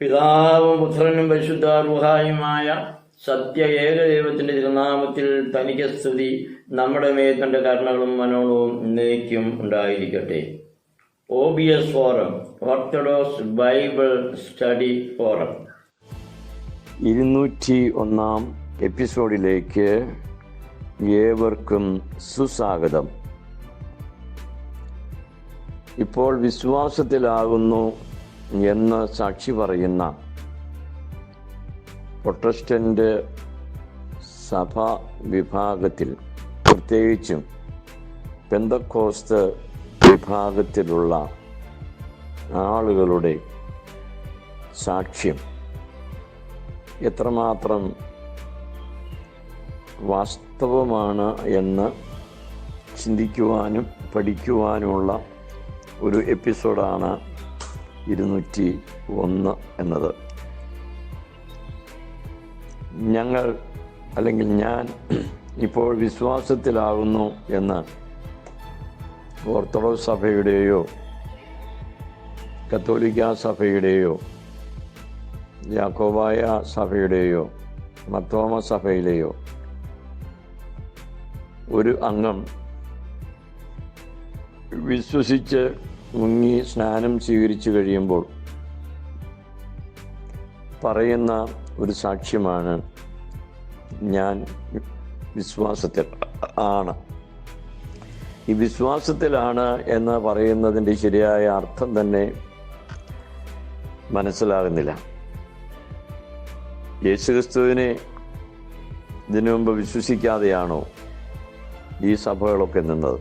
പിതാവും പുത്രനും പരിശുദ്ധ റൂഹായുമായ സത്യ ഏകദൈവത്തിന്റെ തിരുനാമത്തിൽ തനിക്ക് സ്തുതി. നമ്മുടെ മേൽ തന്റെ കരുണകളും മനോണവും എന്നേക്കും ഉണ്ടായിരിക്കട്ടെ. OBS forum, orthodox Bible study forum, 201 എപ്പിസോഡിലേക്ക് ഏവർക്കും സുസ്വാഗതം. ഇപ്പോൾ വിശ്വാസത്തിലാകുന്നു എന്ന് സാക്ഷി പറയുന്ന പ്രൊട്ടസ്റ്റന്റ് സഭാ വിഭാഗത്തിൽ, പ്രത്യേകിച്ചും പെന്തക്കോസ്ത് വിഭാഗത്തിലുള്ള ആളുകളുടെ സാക്ഷ്യം എത്രമാത്രം വാസ്തവമാണ് എന്ന് ചിന്തിക്കുവാനും പഠിക്കുവാനുമുള്ള ഒരു എപ്പിസോഡാണ് 201 എന്നത്. ഞാൻ ഇപ്പോൾ വിശ്വാസത്തിലാകുന്നു എന്ന് ഓർത്തഡോക്സ് സഭയുടെയോ കത്തോലിക്ക സഭയുടെയോ യാക്കോബായ സഭയുടെയോ മർത്തോമ സഭയിലെയോ ഒരു അംഗം വിശ്വസിച്ച് മുങ്ങി സ്നാനം സ്വീകരിച്ചു കഴിയുമ്പോൾ പറയുന്ന ഒരു സാക്ഷ്യമാണ്, ഞാൻ വിശ്വാസത്തിൽ ആണ്. ഈ വിശ്വാസത്തിലാണ് എന്ന് പറയുന്നതിൻ്റെ ശരിയായ അർത്ഥം തന്നെ മനസ്സിലാകുന്നില്ല. യേശുക്രിസ്തുവിനെ ഇതിനു മുമ്പ് വിശ്വസിക്കാതെയാണോ ഈ സഭകളൊക്കെ നിന്നത്?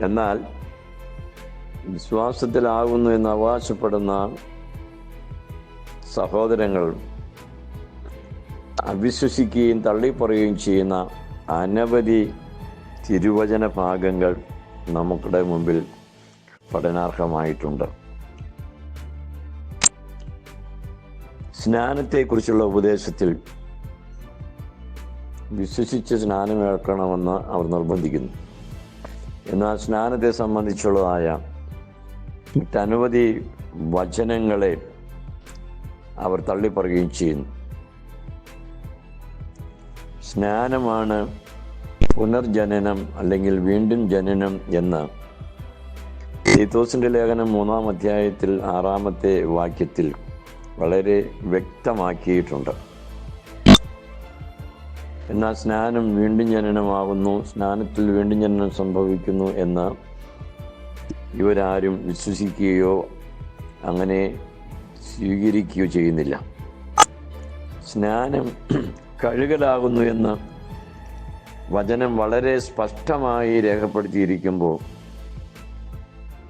എന്നാൽ വിശ്വാസത്തിലാകുന്നു എന്ന് അവകാശപ്പെടുന്ന സഹോദരങ്ങൾ അവിശ്വസിക്കുകയും തള്ളിപ്പറയുകയും ചെയ്യുന്ന അനവധി തിരുവചന ഭാഗങ്ങൾ നമ്മുടെ മുമ്പിൽ പഠനാർഹമായിട്ടുണ്ട്. സ്നാനത്തെക്കുറിച്ചുള്ള ഉപദേശത്തിൽ വിശ്വസിച്ച് സ്നാനമേൽക്കണമെന്ന് അവർ നിർബന്ധിക്കുന്നു. എന്നാൽ സ്നാനത്തെ സംബന്ധിച്ചുള്ളതായ ഒട്ടനവധി വചനങ്ങളെ അവർ തള്ളിപ്പറയുകയും ചെയ്യുന്നു. സ്നാനമാണ് പുനർജനനം അല്ലെങ്കിൽ വീണ്ടും ജനനം എന്ന് തീത്തോസിൻ്റെ ലേഖനം 3-ാം അധ്യായത്തിൽ 6-ാമത്തെ വാക്യത്തിൽ വളരെ വ്യക്തമാക്കിയിട്ടുണ്ട്. എന്നാൽ സ്നാനം വീണ്ടും ജനനമാകുന്നു, സ്നാനത്തിൽ വീണ്ടും ജനനം സംഭവിക്കുന്നു എന്ന് ഇവരാരും വിശ്വസിക്കുകയോ അങ്ങനെ സ്വീകരിക്കുകയോ ചെയ്യുന്നില്ല. സ്നാനം കഴുകലാകുന്നു എന്ന് വചനം വളരെ സ്പഷ്ടമായി രേഖപ്പെടുത്തിയിരിക്കുമ്പോൾ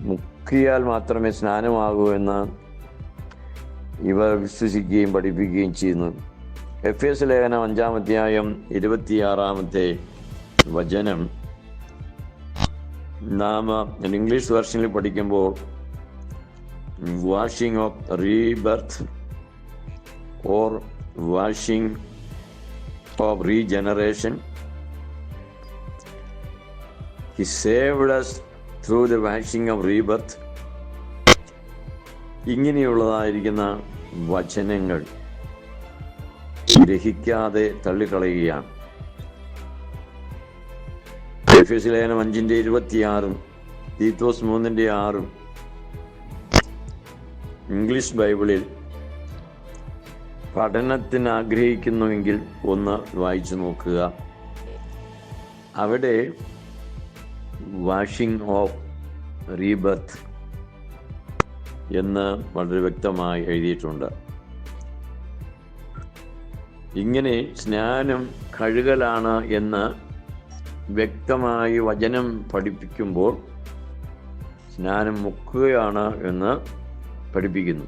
മുക്കിയാൽ മാത്രമേ സ്നാനമാകൂ എന്ന് ഇവർ വിശ്വസിക്കുകയും പഠിപ്പിക്കുകയും ചെയ്യുന്നു. എഫേസ്യ ലേഖനം 5-ാം അധ്യായം 26-ാമത്തെ വചനം നാം ഇംഗ്ലീഷ് വെർഷനിൽ പഠിക്കുമ്പോൾ washing of rebirth or washing of regeneration, he saved us through the washing of rebirth, ഇങ്ങനെയുള്ളതായിരിക്കുന്ന വചനങ്ങൾ ഗ്രഹിക്കാതെ തള്ളിക്കളയുകയാണ്. എഫേസ്യ ലേഖനം 5-26 തീത്തോസ് 3-6 ഇംഗ്ലീഷ് ബൈബിളിൽ പഠനത്തിന് ആഗ്രഹിക്കുന്നുവെങ്കിൽ ഒന്ന് വായിച്ചു നോക്കുക. അവിടെ വാഷിംഗ് ഓഫ് റീബർത്ത് എന്ന് വളരെ വ്യക്തമായി എഴുതിയിട്ടുണ്ട്. ഇങ്ങനെ സ്നാനം കഴുകലാണ് എന്ന് വ്യക്തമായി വചനം പഠിപ്പിക്കുമ്പോൾ സ്നാനം മുക്കുകയാണ് എന്ന് പഠിപ്പിക്കുന്നു.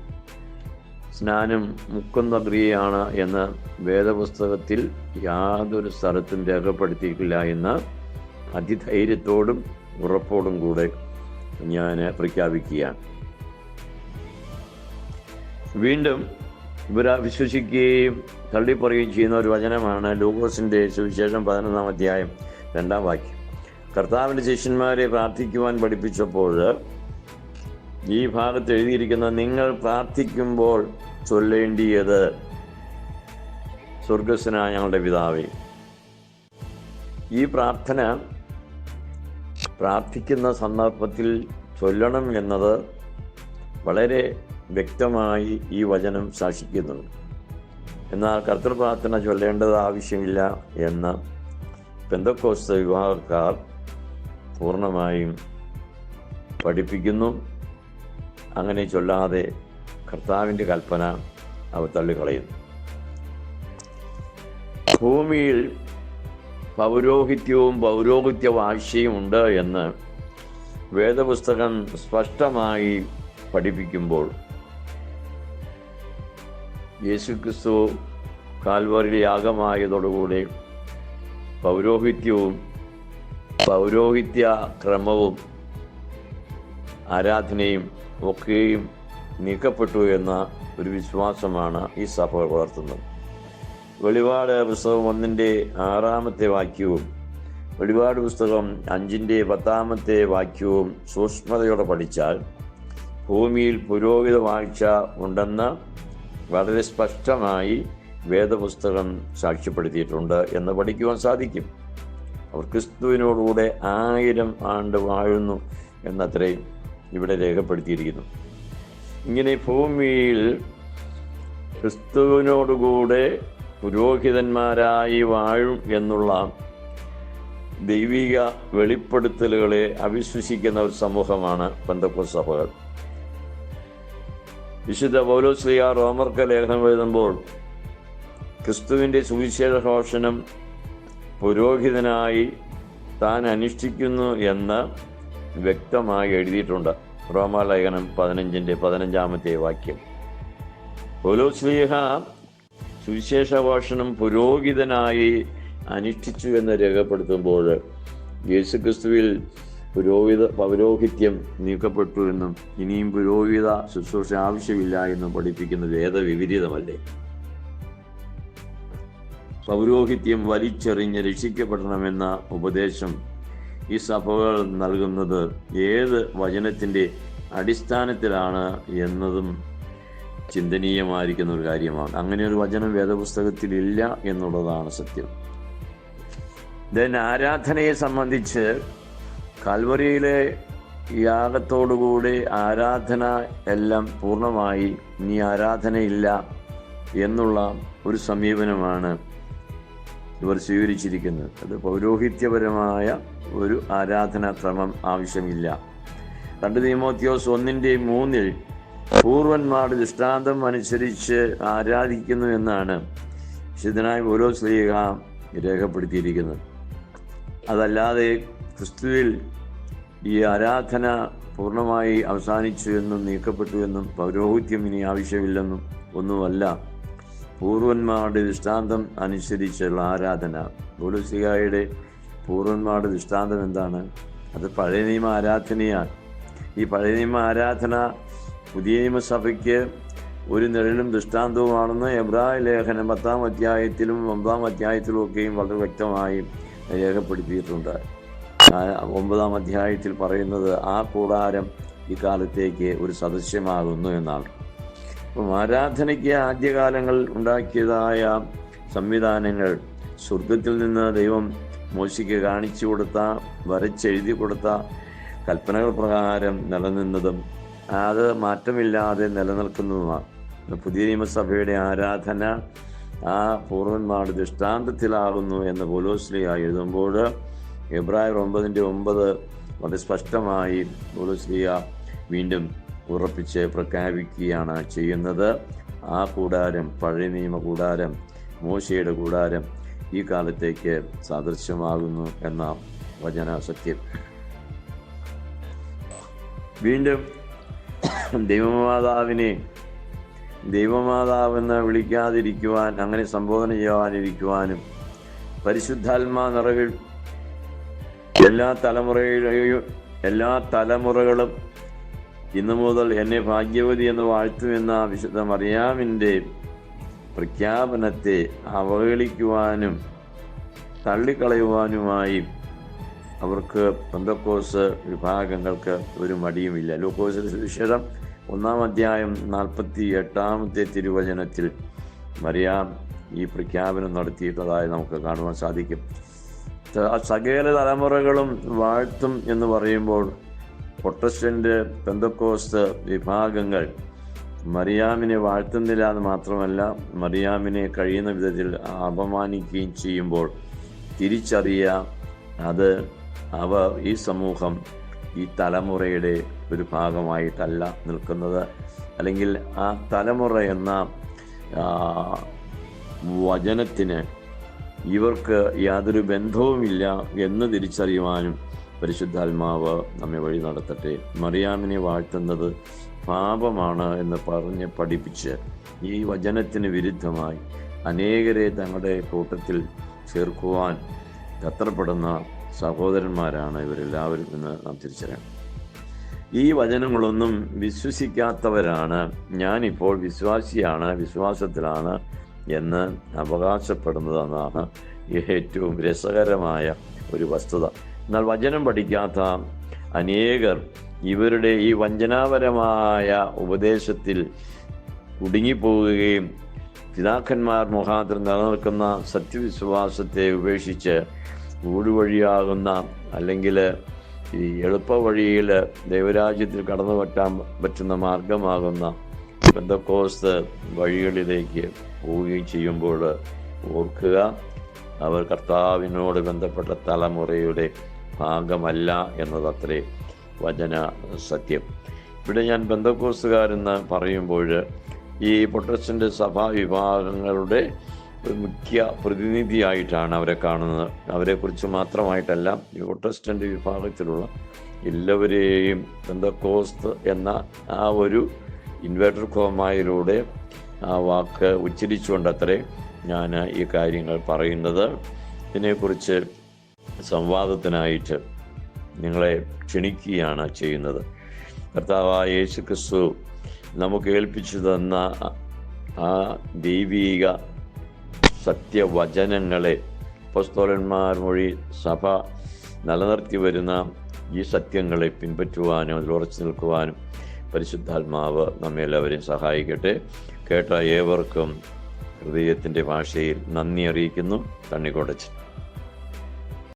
സ്നാനം മുക്കുന്ന ക്രിയയാണ് എന്ന് വേദപുസ്തകത്തിൽ യാതൊരു സ്ഥലത്തും രേഖപ്പെടുത്തിയിട്ടില്ല എന്ന് അതിധൈര്യത്തോടും ഉറപ്പോടും കൂടെ ഞാൻ പ്രഖ്യാപിക്കുകയാണ്. വീണ്ടും ഇവർ വിശ്വസിക്കുകയും തള്ളിപ്പറയുകയും ചെയ്യുന്ന ഒരു വചനമാണ് ലൂക്കോസിൻ്റെ സുവിശേഷം 11-ാം അധ്യായം 2-ാം വാക്യം. കർത്താവിൻ്റെ ശിഷ്യന്മാരെ പ്രാർത്ഥിക്കുവാൻ പഠിപ്പിച്ചപ്പോൾ ഈ ഭാഗത്ത് എഴുതിയിരിക്കുന്ന നിങ്ങൾ പ്രാർത്ഥിക്കുമ്പോൾ ചൊല്ലേണ്ടിയത് സ്വർഗസ്ഥനായ ഞങ്ങളുടെ പിതാവേ. ഈ പ്രാർത്ഥന പ്രാർത്ഥിക്കുന്ന സന്ദർഭത്തിൽ ചൊല്ലണം എന്നത് വളരെ വ്യക്തമായി ഈ വചനം സാക്ഷിക്കുന്നുണ്ട്. എന്നാൽ കർത്തൃപ്രാർത്ഥന ചൊല്ലേണ്ടത് ആവശ്യമില്ല എന്ന് പെന്തക്കോസ്ത് വിഭാഗക്കാർ പൂർണ്ണമായും പഠിപ്പിക്കുന്നു. അങ്ങനെ ചൊല്ലാതെ കർത്താവിൻ്റെ കൽപ്പന അവർ തള്ളിക്കളയുന്നു. ഭൂമിയിൽ പൗരോഹിത്യവും പൗരോഹിത്യ വാഴ്ചയും ഉണ്ട് എന്ന് വേദപുസ്തകം സ്പഷ്ടമായി പഠിപ്പിക്കുമ്പോൾ യേശുക്രിസ്തു കാൽവറിയിൽ യാഗമായതോടുകൂടി പൗരോഹിത്യവും പൗരോഹിത്യ ക്രമവും ആരാധനയും ഒക്കെയും നീക്കപ്പെട്ടു എന്ന ഒരു വിശ്വാസമാണ് ഈ സഭ വളർത്തുന്നത്. വെളിപാട് പുസ്തകം 1:6 വാക്യവും വെളിപാട് പുസ്തകം 5:10 വാക്യവും സൂക്ഷ്മതയോടെ പഠിച്ചാൽ ഭൂമിയിൽ പുരോഹിത വാഴ്ച ഉണ്ടെന്ന് വളരെ സ്പഷ്ടമായി വേദപുസ്തകം സാക്ഷ്യപ്പെടുത്തിയിട്ടുണ്ട് എന്ന് പഠിക്കുവാൻ സാധിക്കും. അവർ ക്രിസ്തുവിനോടുകൂടെ 1000 ആണ്ട് വാഴുന്നു എന്നത്രയും ഇവിടെ രേഖപ്പെടുത്തിയിരിക്കുന്നു. ഇങ്ങനെ ഭൂമിയിൽ ക്രിസ്തുവിനോടുകൂടെ പുരോഹിതന്മാരായി വാഴും എന്നുള്ള ദൈവിക വെളിപ്പെടുത്തലുകളെ അവിശ്വസിക്കുന്ന ഒരു സമൂഹമാണ് പെന്തക്കോസ്ത് സഭകൾ. വിശുദ്ധ പൗലോസ് ശ്ലീഹ റോമർക്ക് ലേഖനം എഴുതുമ്പോൾ ക്രിസ്തുവിൻ്റെ സുവിശേഷ ഘോഷണം പുരോഹിതനായി താൻ അനുഷ്ഠിക്കുന്നു എന്ന് വ്യക്തമായി എഴുതിയിട്ടുണ്ട്. റോമാലേഖനം 15:15 വാക്യം. പൗലോസ് ശ്ലീഹ സുവിശേഷ ഘോഷണം പുരോഹിതനായി അനുഷ്ഠിച്ചു എന്ന് രേഖപ്പെടുത്തുമ്പോൾ യേശുക്രിസ്തുവിൽ പൗരോഹിത്യം നീക്കപ്പെട്ടു എന്നും ഇനിയും പുരോഹിത ശുശ്രൂഷ ആവശ്യമില്ല എന്നും പഠിപ്പിക്കുന്ന വേദവിപരീതമല്ലേ? പൗരോഹിത്യം വലിച്ചെറിഞ്ഞ് രക്ഷിക്കപ്പെടണമെന്ന ഉപദേശം ഈ സഭകൾ നൽകുന്നത് ഏത് വചനത്തിൻ്റെ അടിസ്ഥാനത്തിലാണ് എന്നതും ചിന്തനീയമായിരിക്കുന്ന ഒരു കാര്യമാണ്. അങ്ങനെ ഒരു വചനം വേദപുസ്തകത്തിലില്ല എന്നുള്ളതാണ് സത്യം. ആരാധനയെ സംബന്ധിച്ച് കാൽവറിയിലെ യാഗത്തോടുകൂടി ആരാധന എല്ലാം പൂർണ്ണമായി, ഇനി ആരാധനയില്ല എന്നുള്ള ഒരു സമീപനമാണ് ഇവർ സ്വീകരിച്ചിരിക്കുന്നത്. അത് പൗരോഹിത്യപരമായ ഒരു ആരാധനാ ക്രമം ആവശ്യമില്ല. 2 തീമോഥെയോസ് 1:3 പൂർവന്മാരുടെ ദൃഷ്ടാന്തം അനുസരിച്ച് ആരാധിക്കുന്നു എന്നാണ് വിശുദ്ധനായ പൗലോസ് ശ്ലീഹ രേഖപ്പെടുത്തിയിരിക്കുന്നത്. അതല്ലാതെ ക്രിസ്തുവിൽ ഈ ആരാധന പൂർണ്ണമായി അവസാനിച്ചു എന്നും നീക്കപ്പെട്ടു എന്നും പൗരോഹിത്യം ഇനി ആവശ്യമില്ലെന്നും ഒന്നുമല്ല. പൂർവന്മാരുടെ ദൃഷ്ടാന്തം അനുസരിച്ചുള്ള ആരാധന. പൗലോസ് ശ്ലീഹയുടെ പൂർവന്മാരുടെ ദൃഷ്ടാന്തം എന്താണ്? അത് പഴയ നിയമ ആരാധനയാണ്. ഈ പഴയ നിയമ ആരാധന പുതിയ നിയമസഭയ്ക്ക് ഒരു നിഴലും ദൃഷ്ടാന്തവുമാണെന്ന് എബ്രായ ലേഖനം 10 അധ്യായത്തിലും 9 അധ്യായത്തിലും ഒക്കെയും വളരെ വ്യക്തമായി രേഖപ്പെടുത്തിയിട്ടുണ്ട്. 9 അധ്യായത്തിൽ പറയുന്നത് ആ കൂടാരം ഇക്കാലത്തേക്ക് ഒരു സദൃശ്യമാകുന്നു എന്നാണ്. അപ്പം ആരാധനയ്ക്ക് ആദ്യകാലങ്ങളിൽ ഉണ്ടാക്കിയതായ സംവിധാനങ്ങൾ സ്വർഗത്തിൽ നിന്ന് ദൈവം മോശയ്ക്ക് കാണിച്ചു കൊടുത്ത, വരച്ചെഴുതി കൊടുത്ത കൽപ്പനകൾ പ്രകാരം നിലനിന്നതും അത് മാറ്റമില്ലാതെ നിലനിൽക്കുന്നതുമാണ്. പുതിയ നിയമസഭയുടെ ആരാധന ആ പൂർവന്മാരുടെ ദൃഷ്ടാന്തത്തിലാകുന്നു എന്ന് പൗലോസ് ശ്ലീഹ എഴുതുമ്പോൾ എബ്രായർ 9:9 വളരെ സ്പഷ്ടമായി പൗലോസ് ശ്ലീഹ വീണ്ടും ഉറപ്പിച്ച് പ്രഖ്യാപിക്കുകയാണ് ചെയ്യുന്നത്. ആ കൂടാരം, പഴയ നിയമ കൂടാരം, മോശയുടെ കൂടാരം ഈ കാലത്തേക്ക് സാദൃശ്യമാകുന്നു എന്ന വചന സത്യം. വീണ്ടും ദൈവമാതാവെന്ന് വിളിക്കാതിരിക്കുവാൻ, അങ്ങനെ സംബോധന ചെയ്യാതിരിക്കുവാനും പരിശുദ്ധാത്മാ നിറവിൽ എല്ലാ തലമുറകളും ഇന്നു മുതൽ എന്നെ ഭാഗ്യവതി എന്ന് വാഴ്ത്തുമെന്ന വിശുദ്ധ മറിയാമിൻ്റെ പ്രഖ്യാപനത്തെ അവഹേളിക്കുവാനും തള്ളിക്കളയുവാനുമായി അവർക്ക് പെന്തക്കോസ്ത് വിഭാഗങ്ങൾക്ക് ഒരു മടിയുമില്ല. ലൂക്കോസിന്റെ സുവിശേഷം 1-ാം അധ്യായം 48-ാമത്തെ തിരുവചനത്തിൽ മറിയാം ഈ പ്രഖ്യാപനം നടത്തിയിട്ടതായി നമുക്ക് കാണുവാൻ സാധിക്കും. സകല തലമുറകളും വാഴ്ത്തും എന്ന് പറയുമ്പോൾ പ്രൊട്ടസ്റ്റന്റ് പെന്തക്കോസ്ത് വിഭാഗങ്ങൾ മറിയാമിനെ വാഴ്ത്തുന്നില്ല എന്ന് മാത്രമല്ല, മറിയാമിനെ കഴിയുന്ന വിധത്തിൽ അപമാനിക്കുകയും ചെയ്യുമ്പോൾ തിരിച്ചറിയാം ഈ സമൂഹം ഈ തലമുറയുടെ ഒരു ഭാഗമായിട്ടല്ല നിൽക്കുന്നത്, അല്ലെങ്കിൽ ആ തലമുറ എന്ന വചനത്തിന് ഇവർക്ക് യാതൊരു ബന്ധവുമില്ല എന്ന് തിരിച്ചറിയുവാനും പരിശുദ്ധാത്മാവ് നമ്മെ വഴി നടത്തട്ടെ. മറിയാമിനെ വാഴ്ത്തുന്നത് പാപമാണ് എന്ന് പറഞ്ഞ് പഠിപ്പിച്ച് ഈ വചനത്തിന് വിരുദ്ധമായി അനേകരെ തങ്ങളുടെ കൂട്ടത്തിൽ ചേർക്കുവാൻ തത്രപ്പെടുന്ന സഹോദരന്മാരാണ് ഇവരെല്ലാവരും എന്ന് നാം തിരിച്ചറിയണം. ഈ വചനങ്ങളൊന്നും വിശ്വസിക്കാത്തവരാണ് ഞാനിപ്പോൾ വിശ്വാസിയാണ്, വിശ്വാസത്തിലാണ് എന്ന് അവകാശപ്പെടുന്നതെന്നാണ് ഏറ്റവും രസകരമായ ഒരു വസ്തുത. എന്നാൽ വചനം പഠിക്കാത്ത അനേകർ ഇവരുടെ ഈ വഞ്ചനാപരമായ ഉപദേശത്തിൽ കുടുങ്ങിപ്പോവുകയും പിതാക്കന്മാർ മുഖാന്തരം നിലനിൽക്കുന്ന സത്യവിശ്വാസത്തെ ഉപേക്ഷിച്ച് ഊടുവഴിയാകുന്ന അല്ലെങ്കിൽ ഈ എളുപ്പ വഴിയിൽ ദൈവരാജ്യത്തിൽ കടന്നു പറ്റുന്ന മാർഗമാകുന്ന പെന്തക്കോസ്ത് വഴികളിലേക്ക് പോവുകയും ചെയ്യുമ്പോൾ ഓർക്കുക, അവർ കർത്താവിനോട് ബന്ധപ്പെട്ട തലമുറയുടെ ഭാഗമല്ല എന്നതത്രേ വചന സത്യം. ഇവിടെ ഞാൻ പെന്തക്കോസ്തുകാരെന്ന് പറയുമ്പോൾ ഈ പ്രൊട്ടസ്റ്റന്റ് സഭാ വിഭാഗങ്ങളുടെ മുഖ്യ പ്രതിനിധിയായിട്ടാണ് അവരെ കാണുന്നത്. അവരെക്കുറിച്ച് മാത്രമായിട്ടല്ല, ഈ പ്രൊട്ടസ്റ്റന്റ് വിഭാഗത്തിലുള്ള എല്ലാവരെയും പെന്തക്കോസ്ത് എന്ന ആ ഒരു ഇൻവേർട്ടർ കോമയിലൂടെ ആ വാക്ക് ഉച്ചരിച്ചുകൊണ്ടത്രേ ഞാൻ ഈ കാര്യങ്ങൾ പറയുന്നത്. ഇതിനെക്കുറിച്ച് സംവാദത്തിനായിട്ട് നിങ്ങളെ ക്ഷണിക്കുകയാണ് ചെയ്യുന്നത്. കർത്താവായ യേശു ക്രിസ്തു നമുക്ക് ഏൽപ്പിച്ചു തന്ന ആ ദൈവീക സത്യവചനങ്ങളെ അപ്പോസ്തലന്മാർ വഴി സഭ നിലനിർത്തി വരുന്ന ഈ സത്യങ്ങളെ പിൻപറ്റുവാനും അതിൽ ഉറച്ചു നിൽക്കുവാനും പരിശുദ്ധാത്മാവ് നമ്മെ എല്ലാവരെയും സഹായിക്കട്ടെ. കേട്ട ഏവർക്കും ഹൃദയത്തിൻ്റെ ഭാഷയിൽ നന്ദി അറിയിക്കുന്നു. കണ്ണിക്കോടച്ചൻ.